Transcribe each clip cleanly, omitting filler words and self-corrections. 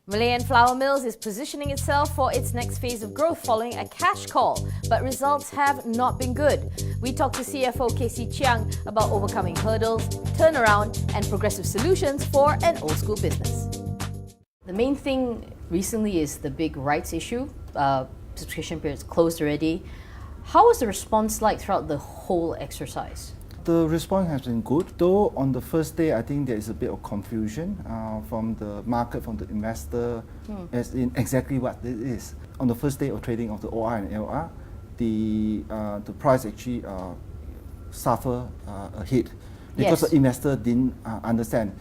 Malayan Flour Mills is positioning itself for its next phase of growth following a cash call, but results have not been good. We talked to CFO Casey Chiang about overcoming hurdles, turnaround, and progressive solutions for an old school business. The main thing recently is the big rights issue. Subscription period's closed already. How was the response like throughout the whole exercise? The response has been good, though on the first day I think there is a bit of confusion from the market, from the investor, as in exactly what it is. On the first day of trading of the OR and LR, the price actually suffered a hit because the investor didn't understand.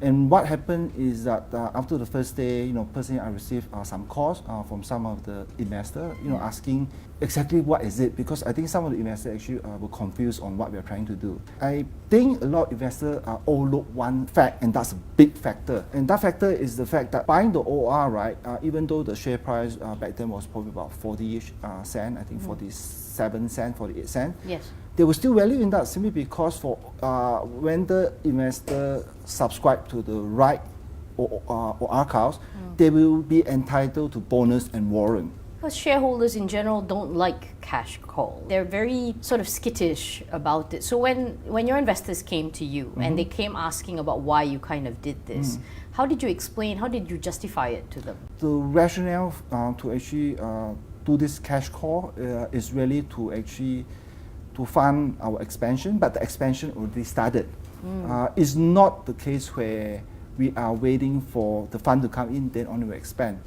And what happened is that after the first day, personally I received some calls from some of the investors, asking exactly what is it, because I think some of the investors actually were confused on what we are trying to do. I think a lot of investors overlook one fact, and that's a big factor. And that factor is the fact that buying the OR, right, even though the share price back then was probably about 40-ish cent, I think 47 cent, 48 cent. Yes. There was still value in that simply because for when the investor subscribe to the right OR cows, they will be entitled to bonus and warrant. Because shareholders in general don't like cash call. They're very sort of skittish about it. So when your investors came to you and they came asking about why you kind of did this, how did you explain, how did you justify it to them? The rationale to actually do this cash call is really to actually to fund our expansion, but the expansion already started. It's not the case where we are waiting for the fund to come in, then only we expand.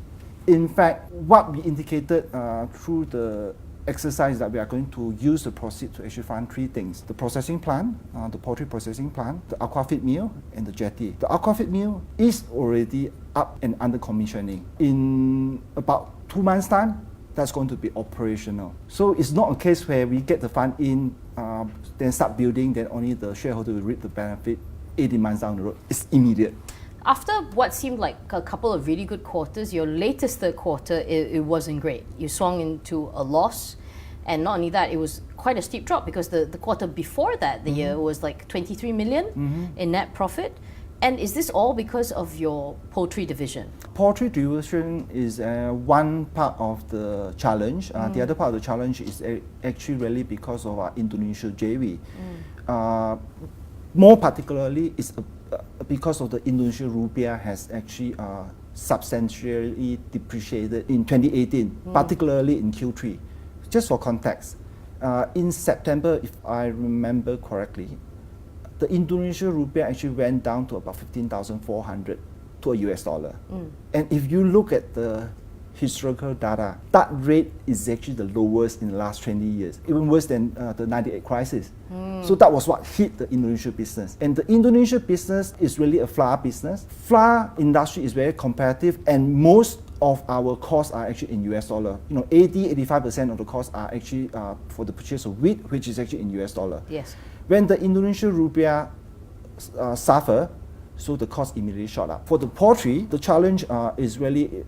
In fact, what we indicated through the exercise that we are going to use the proceeds to actually fund three things: the processing plant, the poultry processing plant, the aquafeed mill, and the jetty. The aquafeed mill is already up and under commissioning. In about 2 months' time, that's going to be operational. So it's not a case where we get the fund in, then start building, then only the shareholder will reap the benefit 18 months down the road. It's immediate. After what seemed like a couple of really good quarters, your latest third quarter, it wasn't great. You swung into a loss, and not only that, it was quite a steep drop because the quarter before that, the year, was like 23 million in net profit. And is this all because of your poultry division? Poultry division is one part of the challenge. The other part of the challenge is actually really because of our Indonesia JV. More particularly, it's because of the Indonesian rupiah has actually substantially depreciated in 2018, particularly in Q3. Just for context, in September, if I remember correctly, the Indonesian rupiah actually went down to about 15,400 to a US dollar. And if you look at the historical data, that rate is actually the lowest in the last 20 years, even worse than the 98 crisis. So that was what hit the Indonesia business. And the Indonesia business is really a flour business. Flour industry is very competitive, and most of our costs are actually in US dollar. 80-85% of the costs are actually for the purchase of wheat, which is actually in US dollar. Yes. When the Indonesian rupiah suffer, so the cost immediately shot up. For the poultry, the challenge is really,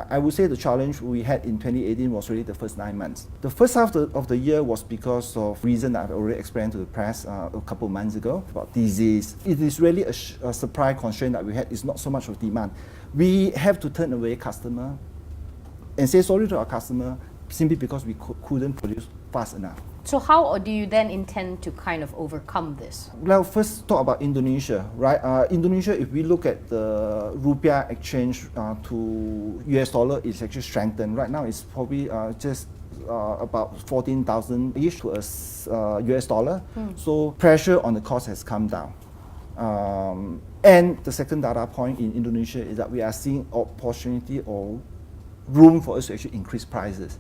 I would say the challenge we had in 2018 was really the first 9 months. The first half of the year was because of reason that I've already explained to the press a couple of months ago about disease. It is really a supply constraint that we had. It's not so much of demand. We have to turn away customer and say sorry to our customer simply because we couldn't produce fast enough. So how do you then intend to kind of overcome this? Well, first talk about Indonesia, right? Indonesia, if we look at the rupiah exchange to US dollar, it's actually strengthened. Right now, it's probably just about 14,000-ish to a US dollar. So pressure on the cost has come down. And the second data point in Indonesia is that we are seeing opportunity or room for us to actually increase prices.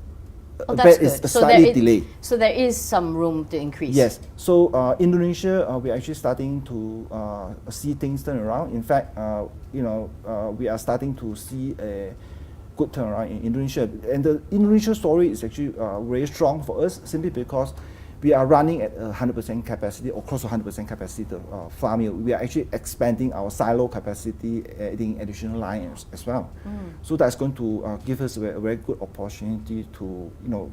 Oh, that's good. It's slightly delayed. So there is some room to increase. Yes. So Indonesia, we're actually starting to see things turn around. In fact, we are starting to see a good turnaround in Indonesia. And the Indonesia story is actually very strong for us simply because we are running at 100% capacity or close to 100% capacity the flour mill. We are actually expanding our silo capacity, adding additional lines as well. So that's going to give us a very good opportunity to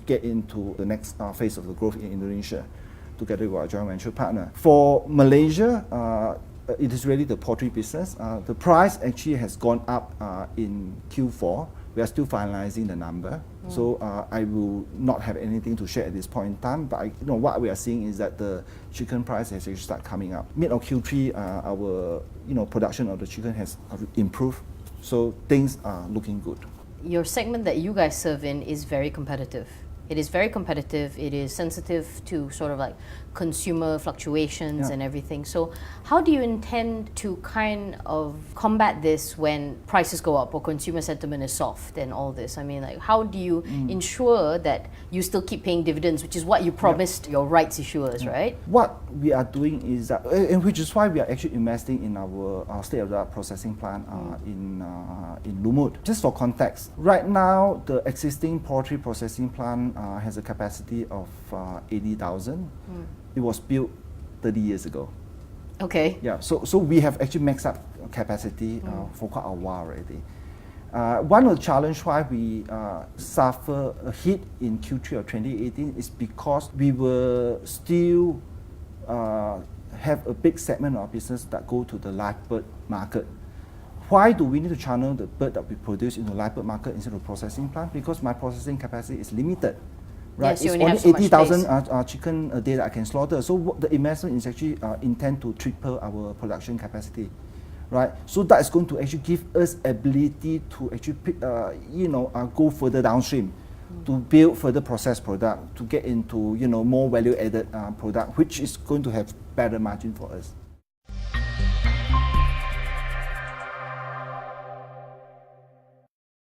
get into the next phase of the growth in Indonesia together with our joint venture partner. For Malaysia, it is really the poultry business. The price actually has gone up in Q4. We are still finalizing the number, so I will not have anything to share at this point in time. But what we are seeing is that the chicken price has actually started coming up. Mid of Q3, our production of the chicken has improved, so things are looking good. Your segment that you guys serve in is very competitive. It is very competitive. It is sensitive to sort of like consumer fluctuations and everything. So how do you intend to kind of combat this when prices go up or consumer sentiment is soft and all this? I mean, like, how do you ensure that you still keep paying dividends, which is what you promised your rights issuers, right? What we are doing is that, and which is why we are actually investing in our state-of-the-art processing plant in Lumut. Just for context, right now the existing poultry processing plant has a capacity of 80,000. It was built 30 years ago. Okay. Yeah, so we have actually maxed up capacity for quite a while already. One of the challenges why we suffer a hit in Q3 of 2018 is because we were still have a big segment of our business that go to the live bird market. Why do we need to channel the bird that we produce into the live bird market instead of processing plant? Because my processing capacity is limited. Right, yes, you it's only only have so much 80,000 chicken a day that I can slaughter. So the investment is actually intend to triple our production capacity, right? So that is going to actually give us ability to actually go further downstream, to build further processed product, to get into more value added product, which is going to have better margin for us.